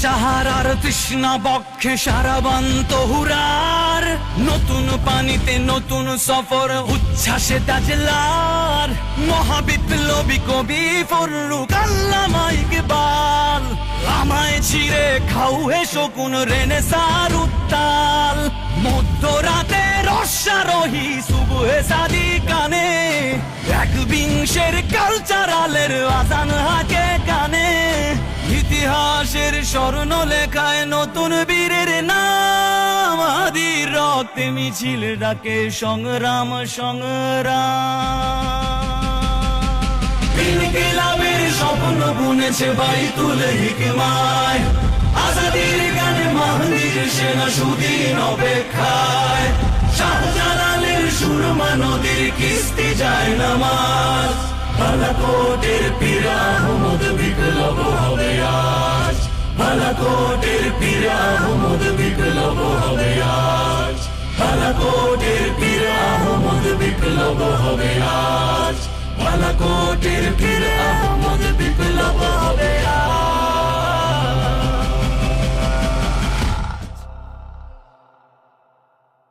সাহারার তৃষ্ণা বক্ষে সারাবান্ত হুরার, নতুন পানিতে নতুন সফর উচ্ছ্বাসে তাজলার, মহাবিপ্লবী কবি ফররুক আল্লামা ইকবাল, আমায় ছিঁড়ে খাও হে শকুন রেনেসার উত্তাল, মধ্যরাতে রসারোহী সুবহে সাদি কানে, একবিংশের কালচারালের আজান হাকে কানে, ইতিহাসের স্বর্ণ লেখায় নতুন বীরের নাম, আদির রক্তে মিছিল ডাকে সংগ্রাম সংগ্রাম। ইনকিলাবের স্বপ্ন বুনেছে বাইতুল হিকমায়, আজাদির গানে মাহদির সেনা সুদিন অপেক্ষায়, শাহজালালের সুরমা নদীর কিস্তি যায় নামাজ, বালাকোটের পীর আহমদ বিপ্লব হবে আজ, বালাকোটের পীর আহমদ বিপ্লব হবে আজ, বালাকোটের পীর আহমদ বিপ্লব হবে আজ, বালাকোটের পীর আহমদ বিপ্লব হবে আজ।